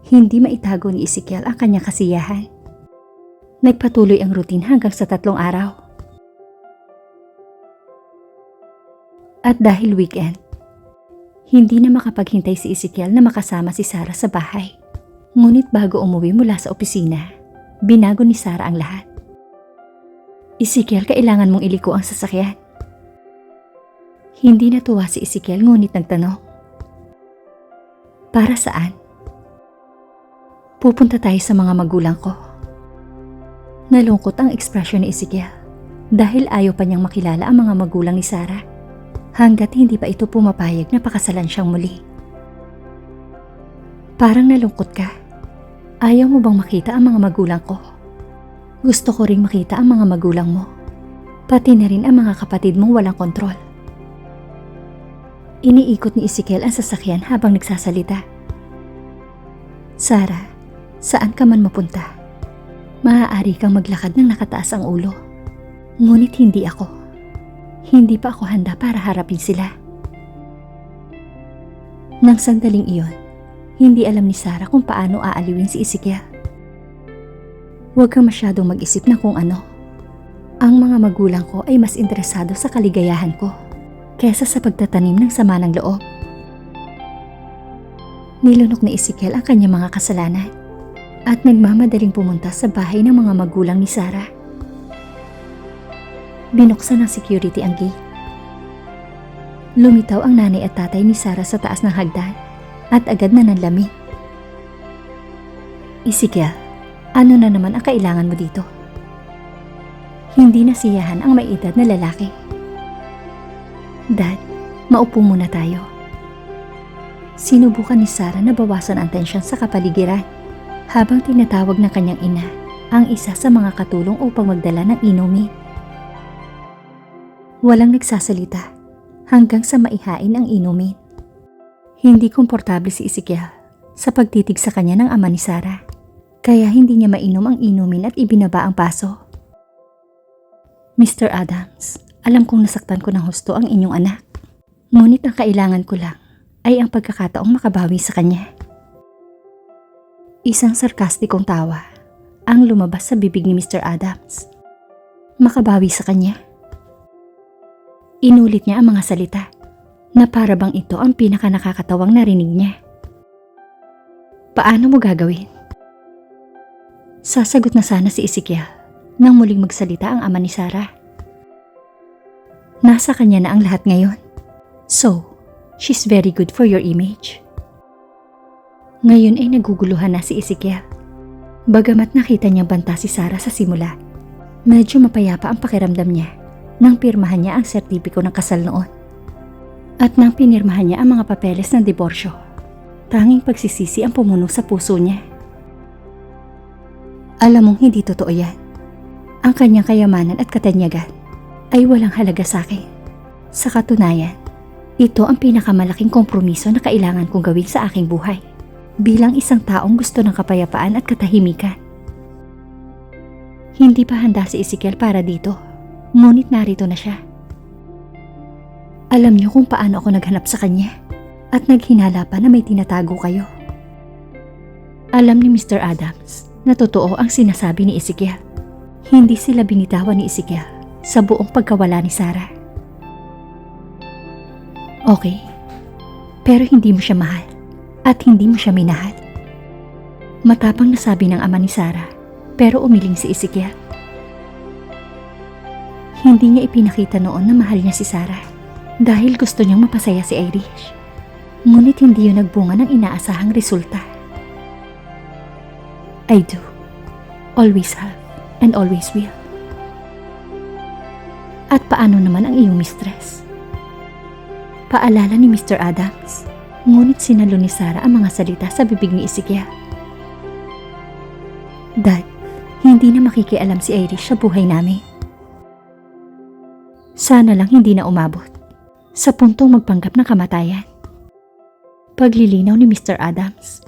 Hindi maitago ni Ezekiel ang kanyang kasiyahan. Nagpatuloy ang routine hanggang sa 3 araw. At dahil weekend, hindi na makapaghintay si Ezekiel na makasama si Sarah sa bahay. Ngunit bago umuwi mula sa opisina, binago ni Sarah ang lahat. Ezekiel, kailangan mong iliko ang sasakyan. Hindi natuwa si Ezekiel ngunit nagtanong. Para saan? Pupunta tayo sa mga magulang ko. Nalungkot ang ekspresyon ni Ezekiel dahil ayaw pa niyang makilala ang mga magulang ni Sarah hanggat hindi pa ito pumapayag na pakasalan siyang muli. Parang nalungkot ka. Ayaw mo bang makita ang mga magulang ko? Gusto ko ring makita ang mga magulang mo. Pati na rin ang mga kapatid mong walang kontrol. Iniikot ni Ezekiel ang sasakyan habang nagsasalita. Sarah, saan ka man mapunta? Maaari kang maglakad ng nakataas ang ulo. Ngunit hindi ako. Hindi pa ako handa para harapin sila. Nang sandaling iyon, hindi alam ni Sarah kung paano aaliwin si Ezekiel. Huwag kang masyadong mag-isip na kung ano. Ang mga magulang ko ay mas interesado sa kaligayahan ko kesa sa pagtatanim ng sama ng loob. Nilunok ni Ezekiel ang kanyang mga kasalanan at nagmamadaling pumunta sa bahay ng mga magulang ni Sarah. Binuksan ng security ang gate. Lumitaw ang nanay at tatay ni Sarah sa taas ng hagdan at agad na nanlami. Ezekiel, ano na naman ang kailangan mo dito? Hindi nasiyahan ang may edad na lalaki. Dad, maupo muna tayo. Sinubukan ni Sarah na bawasan ang tensyon sa kapaligiran habang tinatawag ng kanyang ina ang isa sa mga katulong upang magdala ng inumin. Walang nagsasalita hanggang sa maihain ang inumin. Hindi komportable si Ezekiel sa pagtitig sa kanya ng ama ni Sarah, kaya hindi niya mainom ang inumin at ibinaba ang paso. Mr. Adams, alam kong nasaktan ko ng husto ang inyong anak. Ngunit ang kailangan ko lang ay ang pagkakataong makabawi sa kanya. Isang sarkastikong tawa ang lumabas sa bibig ni Mr. Adams. Makabawi sa kanya. Inulit niya ang mga salita na para bang ito ang pinakanakakatawang narinig niya. Paano mo gagawin? Sasagot na sana si Ezekiel nang muling magsalita ang ama ni Sarah. Nasa kanya na ang lahat ngayon. So, she's very good for your image. Ngayon ay naguguluhan na si Ezekiel. Bagamat nakita niyang banta si Sarah sa simula, medyo mapayapa ang pakiramdam niya nang pirmahan niya ang sertipiko ng kasal noon. At nang pinirmahan niya ang mga papeles ng diborsyo, tanging pagsisisi ang pumuno sa puso niya. Alam mong hindi totoo yan. Ang kanyang kayamanan at katanyagan ay walang halaga sa akin. Sa katunayan, ito ang pinakamalaking kompromiso na kailangan kong gawin sa aking buhay bilang isang taong gusto ng kapayapaan at katahimikan. Hindi pa handa si Ezekiel para dito. Ngunit narito na siya. Alam niyo kung paano ako naghanap sa kanya at naghinala pa na may tinatago kayo. Alam ni Mr. Adams na totoo ang sinasabi ni Ezekiel. Hindi sila binitawan ni Ezekiel sa buong pagkawala ni Sarah. Okay, pero hindi mo siya mahal at hindi mo siya minahal. Matapang nasabi ng ama ni Sarah, pero umiling si Ezekiel. Hindi niya ipinakita noon na mahal niya si Sarah dahil gusto niyang mapasaya si Irish. Ngunit hindi yun nagbunga ng inaasahang resulta. I do. Always have and always will. At paano naman ang iyong mistress? Paalala ni Mr. Adams, ngunit sinalo ni Sarah ang mga salita sa bibig ni Ezekiel. Dad, hindi na makikialam si Irish sa buhay namin. Sana lang hindi na umabot sa puntong magpanggap ng kamatayan. Paglilinaw ni Mr. Adams.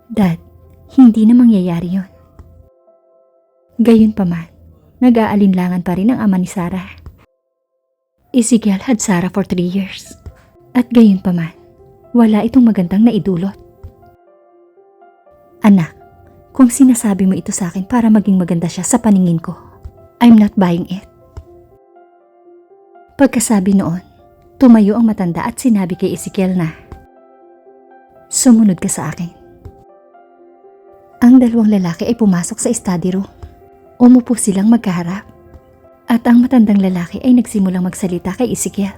Dad, hindi na mangyayari yun. Gayunpaman, nag-aalinlangan pa rin ang ama ni Sarah. Ezekiel had Sarah for 3 years. At gayunpaman, wala itong magandang naidulot. Anak, kung sinasabi mo ito sa akin para maging maganda siya sa paningin ko, I'm not buying it. Pagkasabi noon, tumayo ang matanda at sinabi kay Ezekiel na, sumunod ka sa akin. Ang dalawang lalaki ay pumasok sa study room. Umupo silang magkaharap. At ang matandang lalaki ay nagsimulang magsalita kay Ezekiel.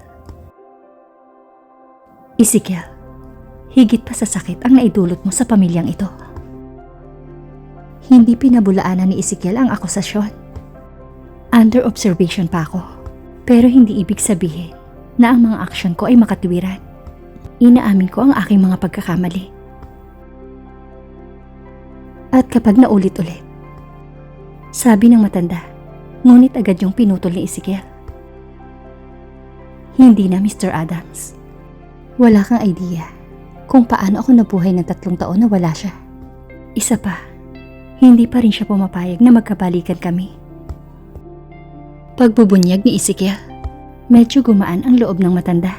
Ezekiel, higit pa sa sakit ang naidulot mo sa pamilyang ito. Hindi pinabulaanan ni Ezekiel ang akusasyon. Under observation pa ako, pero hindi ibig sabihin na ang mga aksyon ko ay makatwiran. Inaamin ko ang aking mga pagkakamali. At kapag naulit-ulit, sabi ng matanda, ngunit agad yung pinutol ni Ezekiel. Hindi na, Mr. Adams. Wala kang idea kung paano ako nabuhay ng 3 taon na wala siya. Isa pa, hindi pa rin siya pumapayag na magkabalikan kami. Pagbubunyag ni Ezekiel, medyo gumaan ang loob ng matanda.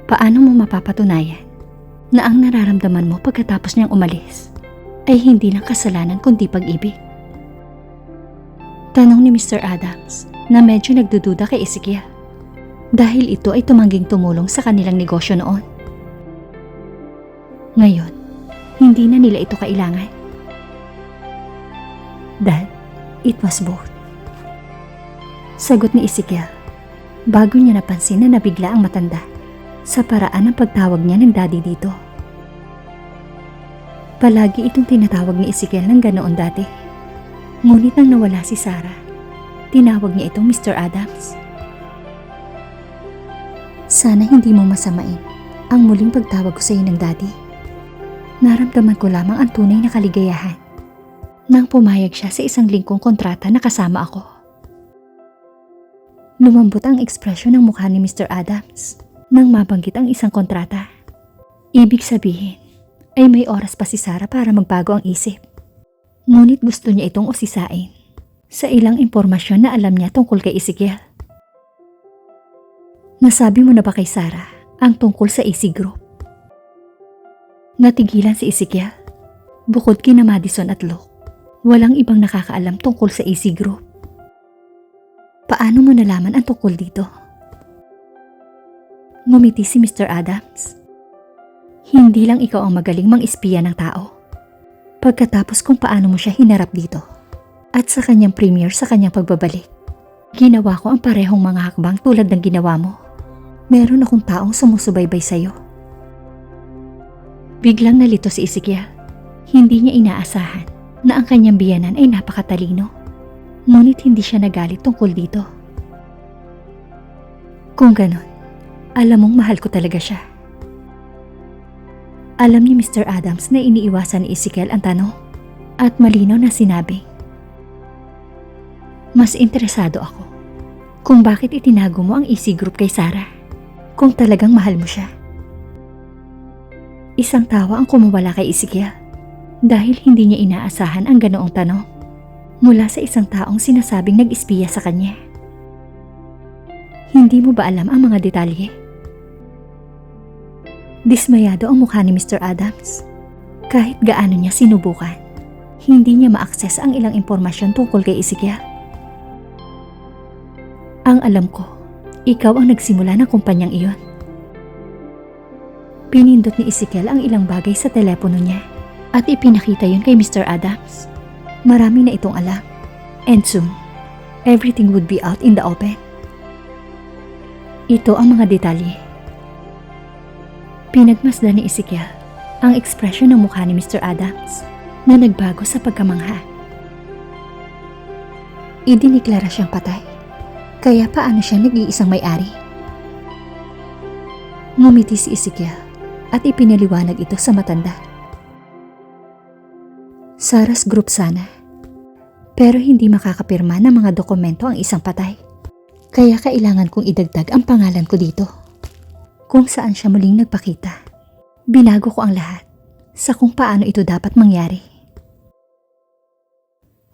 Paano mo mapapatunayan na ang nararamdaman mo pagkatapos niyang umalis ay hindi lang kasalanan kundi pag-ibig? Tanong ni Mr. Adams na medyo nagdududa kay Ezekiel dahil ito ay tumangging tumulong sa kanilang negosyo noon. Ngayon, hindi na nila ito kailangan. Dad, it was both. Sagot ni Ezekiel bago niya napansin na nabigla ang matanda sa paraan ng pagtawag niya ng daddy dito. Palagi itong tinatawag ni Ezekiel ng ganoon dati. Ngunit nang nawala si Sarah, tinawag niya itong Mr. Adams. Sana hindi mo masamain ang muling pagtawag ko sa iyo ng daddy. Naramdaman ko lamang ang tunay na kaligayahan nang pumayag siya sa isang lingkong kontrata na kasama ako. Lumambot ang ekspresyon ng mukha ni Mr. Adams nang mabanggit ang isang kontrata. Ibig sabihin ay may oras pa si Sarah para magbago ang isip. Ngunit gusto niya itong usisain sa ilang impormasyon na alam niya tungkol kay Ezekiel. Nasabi mo na ba kay Sarah ang tungkol sa AC Group? Natigilan si Ezekiel. Bukod kina Madison at Luke, walang ibang nakakaalam tungkol sa AC Group. Paano mo nalaman ang tungkol dito? Ngumiti si Mr. Adams. Hindi lang ikaw ang magaling mang-espiya ng tao. Pagkatapos kung paano mo siya hinarap dito at sa kanyang premiere sa kanyang pagbabalik, ginawa ko ang parehong mga hakbang tulad ng ginawa mo. Meron akong taong sumusubaybay sa'yo. Biglang nalito si Ezekiel. Hindi niya inaasahan na ang kanyang biyanan ay napakatalino. Ngunit hindi siya nagalit tungkol dito. Kung ganon, alam mong mahal ko talaga siya. Alam ni Mr. Adams na iniiwasan ni Ezekiel ang tanong at malinaw na sinabi, mas interesado ako kung bakit itinago mo ang AC Group kay Sarah kung talagang mahal mo siya. Isang tawa ang kumawala kay Ezekiel dahil hindi niya inaasahan ang ganoong tanong mula sa isang taong sinasabing nag-espiya sa kanya. Hindi mo ba alam ang mga detalye? Dismayado ang mukha ni Mr. Adams. Kahit gaano niya sinubukan, hindi niya ma-access ang ilang impormasyon tungkol kay Ezekiel. Ang alam ko, ikaw ang nagsimula ng kumpanyang iyon. Pinindot ni Ezekiel ang ilang bagay sa telepono niya at ipinakita yun kay Mr. Adams. Marami na itong alam. And soon, everything would be out in the open. Ito ang mga detalye. Pinagmasdan ni Ezekiel ang ekspresyon ng mukha ni Mr. Adams na nagbago sa pagkamangha. Idiniklara siyang patay. Kaya paano siya nag-iisang may-ari? Ngumiti si Ezekiel at ipinaliwanag ito sa matanda. Sarah's Group sana. Pero hindi makakapirma ng mga dokumento ang isang patay. Kaya kailangan kong idagdag ang pangalan ko dito. Kung saan siya muling nagpakita. Binago ko ang lahat sa kung paano ito dapat mangyari.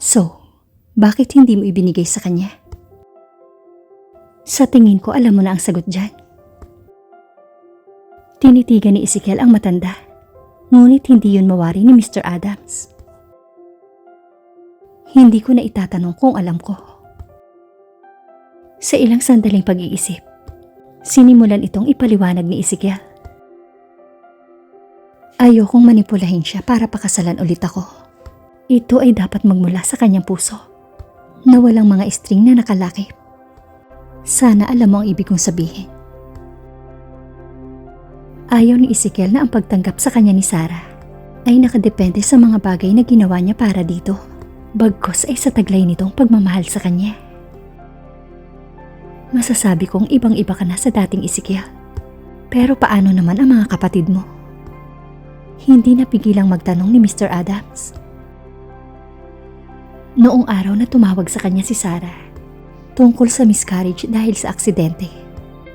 So, bakit hindi mo ibinigay sa kanya? Sa tingin ko alam mo na ang sagot dyan. Tinitigan ni Ezekiel ang matanda. Ngunit hindi yun mawari ni Mr. Adams. Hindi ko na itatanong kung alam ko. Sa ilang sandaling pag-iisip, sinimulan itong ipaliwanag ni Ezekiel. Ayokong manipulahin siya para pakasalan ulit ako. Ito ay dapat magmula sa kanyang puso, na walang mga string na nakalakip. Sana alam mo ang ibig kong sabihin. Ayaw ni Ezekiel na ang pagtanggap sa kanya ni Sarah ay nakadepende sa mga bagay na ginawa niya para dito, bagkos ay sa taglay nitong pagmamahal sa kanya. Masasabi kong ibang-iba ka na sa dating Ezekiel. Pero paano naman ang mga kapatid mo? Hindi napigilang magtanong ni Mr. Adams. Noong araw na tumawag sa kanya si Sarah tungkol sa miscarriage dahil sa aksidente,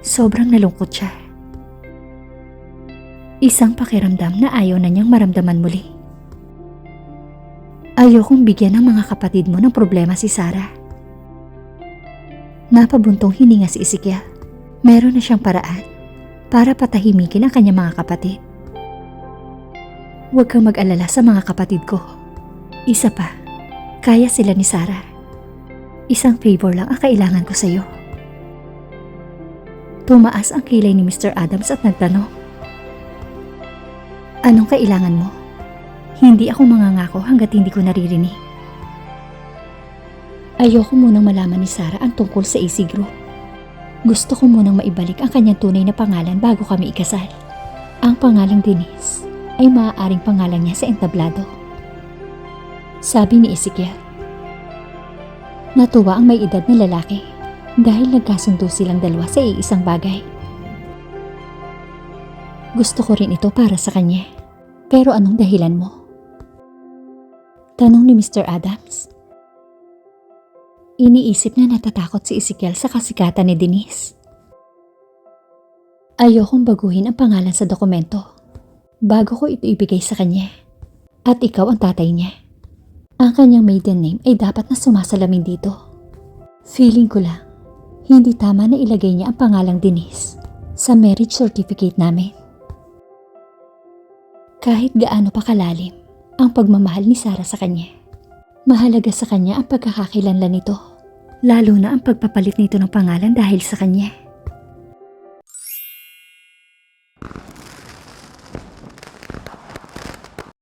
sobrang nalungkot siya. Isang pakiramdam na ayaw na niyang maramdaman muli. Ayokong bigyan ng mga kapatid mo ng problema si Sarah. Napabuntong hininga si Ezekiel. Meron na siyang paraan para patahimikin ang kanyang mga kapatid. Huwag kang mag-alala sa mga kapatid ko. Isa pa, kaya sila ni Sarah. Isang favor lang ang kailangan ko sa iyo. Tumaas ang kilay ni Mr. Adams at nagtanong, anong kailangan mo? Hindi ako mangangako hanggat hindi ko naririnig. Ayoko munang malaman ni Sarah ang tungkol sa AC Group. Gusto ko munang maibalik ang kanyang tunay na pangalan bago kami ikasal. Ang pangalang Denise ay maaaring pangalan niya sa entablado. Sabi ni Ezekiel. Natuwa ang may edad na lalaki dahil nagkasundo silang dalawa sa iisang bagay. Gusto ko rin ito para sa kanya. Pero anong dahilan mo? Tanong ni Mr. Adams. Iniisip na natatakot si Ezekiel sa kasikatan ni Denise. Ayokong baguhin ang pangalan sa dokumento bago ko ito ibigay sa kanya. At ikaw ang tatay niya. Ang kanyang maiden name ay dapat na sumasalamin dito. Feeling ko lang, hindi tama na ilagay niya ang pangalang Denise sa marriage certificate namin. Kahit gaano pa kalalim ang pagmamahal ni Sarah sa kanya, mahalaga sa kanya ang pagkakakilanlan nito, lalo na ang pagpapalit nito ng pangalan dahil sa kanya.